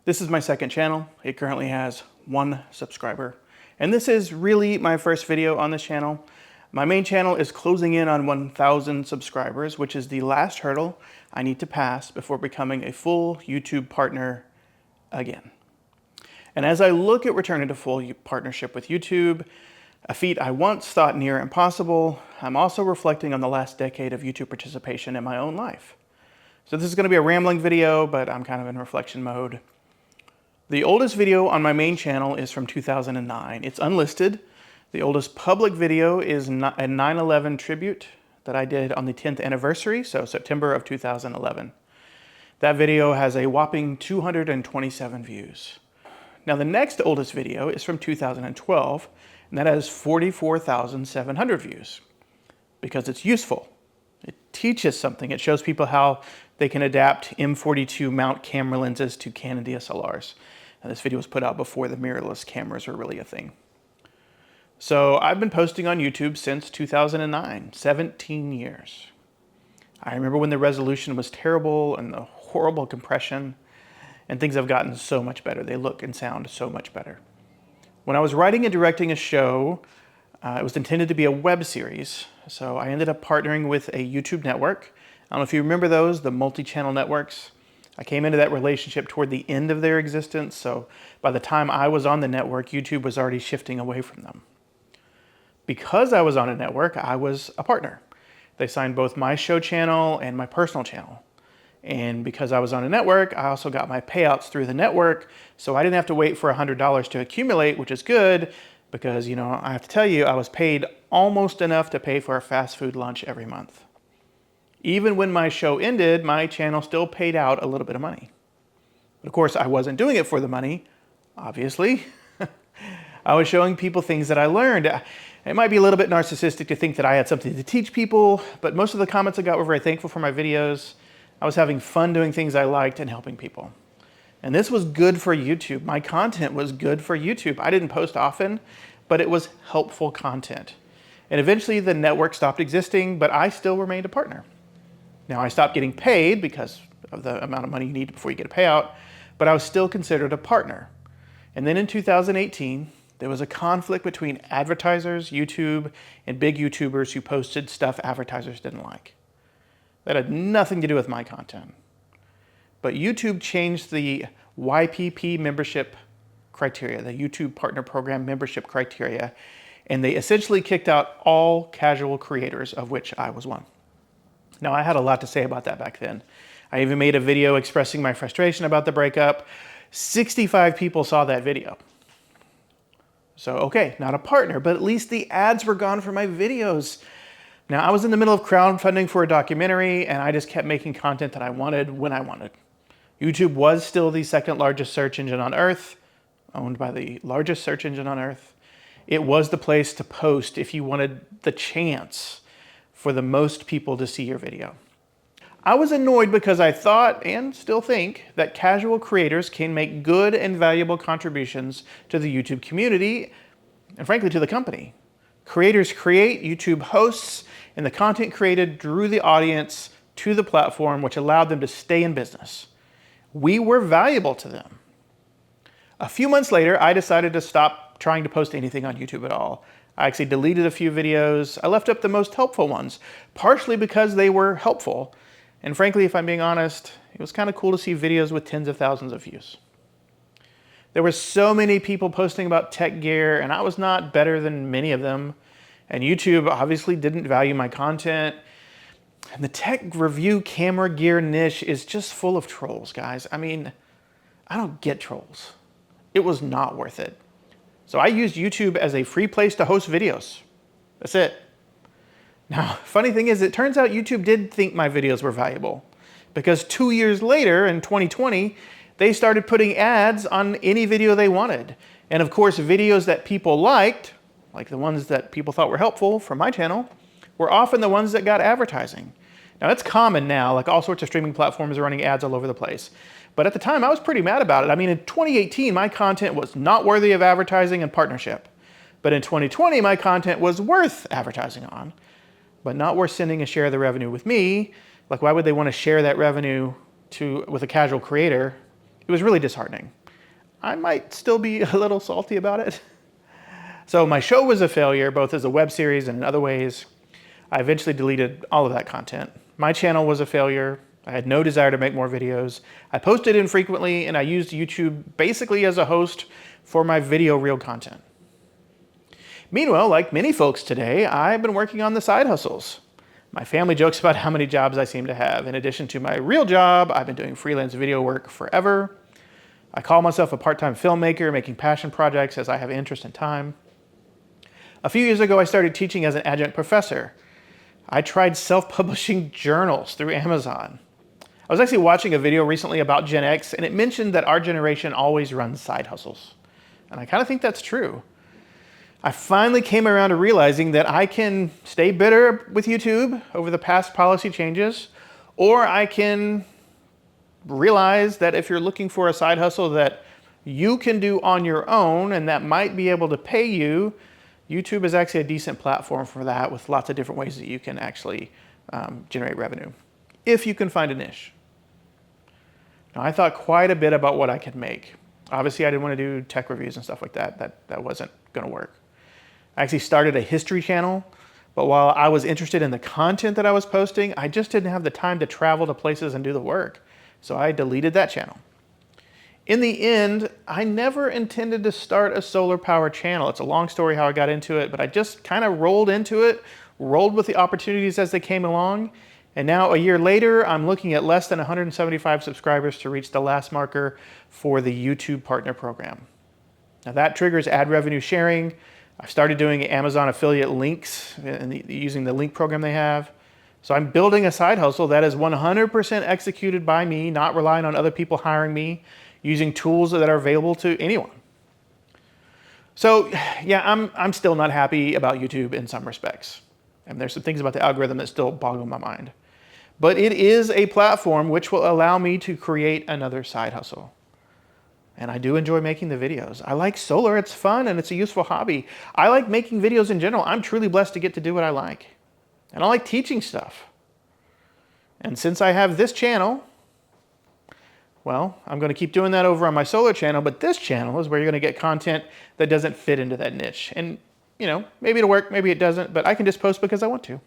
This is my second channel. It currently has 1 subscriber. And this is really my first video on this channel. My main channel is closing in on 1,000 subscribers, which is the last hurdle I need to pass before becoming a full YouTube partner again. And as I look at returning to full partnership with YouTube, a feat I once thought near impossible, I'm also reflecting on the last decade of YouTube participation in my own life. So this is going to be a rambling video, but I'm kind of in reflection mode. The oldest video on my main channel is from 2009. It's unlisted. The oldest public video is a 9/11 tribute that I did on the 10th anniversary, so September of 2011. That video has a whopping 227 views. Now the next oldest video is from 2012, and that has 44,700 views because it's useful. It teaches something. It shows people how they can adapt M42 mount camera lenses to Canon DSLRs. And this video was put out before the mirrorless cameras were really a thing. So I've been posting on YouTube since 2009, 17 years. I remember when the resolution was terrible and the horrible compression, and things have gotten so much better. They look and sound so much better. When I was writing and directing a show, it was intended to be a web series. So I ended up partnering with a YouTube network. I don't know if you remember those, the multi-channel networks. I came into that relationship toward the end of their existence, so by the time I was on the network, YouTube was already shifting away from them. Because I was on a network, I was a partner. They signed both my show channel and my personal channel. And because I was on a network, I also got my payouts through the network, so I didn't have to wait for $100 to accumulate, which is good, because, I have to tell you, I was paid almost enough to pay for a fast food lunch every month. Even when my show ended, my channel still paid out a little bit of money. But of course, I wasn't doing it for the money, obviously. I was showing people things that I learned. It might be a little bit narcissistic to think that I had something to teach people, but most of the comments I got were very thankful for my videos. I was having fun doing things I liked and helping people. And this was good for YouTube. My content was good for YouTube. I didn't post often, but it was helpful content. And eventually the network stopped existing, but I still remained a partner. Now I stopped getting paid because of the amount of money you need before you get a payout, but I was still considered a partner. And then in 2018, there was a conflict between advertisers, YouTube, and big YouTubers who posted stuff advertisers didn't like. That had nothing to do with my content. But YouTube changed the YPP membership criteria, the YouTube Partner Program membership criteria, and they essentially kicked out all casual creators, of which I was one. Now, I had a lot to say about that back then. I even made a video expressing my frustration about the breakup. 65 people saw that video. So, okay, not a partner, but at least the ads were gone for my videos. Now, I was in the middle of crowdfunding for a documentary, and I just kept making content that I wanted when I wanted. YouTube was still the second largest search engine on Earth, owned by the largest search engine on Earth. It was the place to post if you wanted the chance for the most people to see your video. I was annoyed because I thought, and still think, that casual creators can make good and valuable contributions to the YouTube community, and frankly to the company. Creators create, YouTube hosts, and the content created drew the audience to the platform, which allowed them to stay in business. We were valuable to them. A few months later, I decided to stop trying to post anything on YouTube at all. I actually deleted a few videos. I left up the most helpful ones, partially because they were helpful. And frankly, if I'm being honest, it was kind of cool to see videos with tens of thousands of views. There were so many people posting about tech gear, and I was not better than many of them. And YouTube obviously didn't value my content. And the tech review camera gear niche is just full of trolls, guys. I mean, I don't get trolls. It was not worth it. So I used YouTube as a free place to host videos. That's it. Now, funny thing is, it turns out YouTube did think my videos were valuable, because 2 years later, in 2020, they started putting ads on any video they wanted. And of course, videos that people liked, like the ones that people thought were helpful from my channel, were often the ones that got advertising. Now that's common now, like all sorts of streaming platforms are running ads all over the place. But at the time, I was pretty mad about it. I mean, in 2018, my content was not worthy of advertising and partnership. But in 2020, my content was worth advertising on, but not worth sending a share of the revenue with me. Like, why would they want to share that revenue with a casual creator It was really disheartening. I might still be a little salty about it. So my show was a failure, both as a web series and in other ways. I eventually deleted all of that content. My channel was a failure. I had no desire to make more videos. I posted infrequently, and I used YouTube basically as a host for my video reel content. Meanwhile, like many folks today, I've been working on the side hustles. My family jokes about how many jobs I seem to have. In addition to my real job, I've been doing freelance video work forever. I call myself a part-time filmmaker, making passion projects as I have interest and time. A few years ago, I started teaching as an adjunct professor. I tried self-publishing journals through Amazon. I was actually watching a video recently about Gen X, and it mentioned that our generation always runs side hustles. And I kind of think that's true. I finally came around to realizing that I can stay bitter with YouTube over the past policy changes, or I can realize that if you're looking for a side hustle that you can do on your own and that might be able to pay you, YouTube is actually a decent platform for that, with lots of different ways that you can actually generate revenue, if you can find a niche. Now, I thought quite a bit about what I could make. Obviously, I didn't want to do tech reviews and stuff like that. That wasn't going to work. I actually started a history channel, but while I was interested in the content that I was posting, I just didn't have the time to travel to places and do the work. So I deleted that channel. In the end, I never intended to start a solar power channel. It's a long story how I got into it, but I just kind of rolled into it, rolled with the opportunities as they came along. And now a year later, I'm looking at less than 175 subscribers to reach the last marker for the YouTube Partner Program. Now that triggers ad revenue sharing. I've started doing Amazon affiliate links and using the link program they have. So I'm building a side hustle that is 100% executed by me, not relying on other people hiring me, using tools that are available to anyone. So yeah, I'm still not happy about YouTube in some respects. And there's some things about the algorithm that still boggle my mind. But it is a platform which will allow me to create another side hustle. And I do enjoy making the videos. I like solar, it's fun and it's a useful hobby. I like making videos in general. I'm truly blessed to get to do what I like. And I like teaching stuff. And since I have this channel, well, I'm going to keep doing that over on my solar channel, but this channel is where you're going to get content that doesn't fit into that niche. And, you know, maybe it'll work, maybe it doesn't, but I can just post because I want to.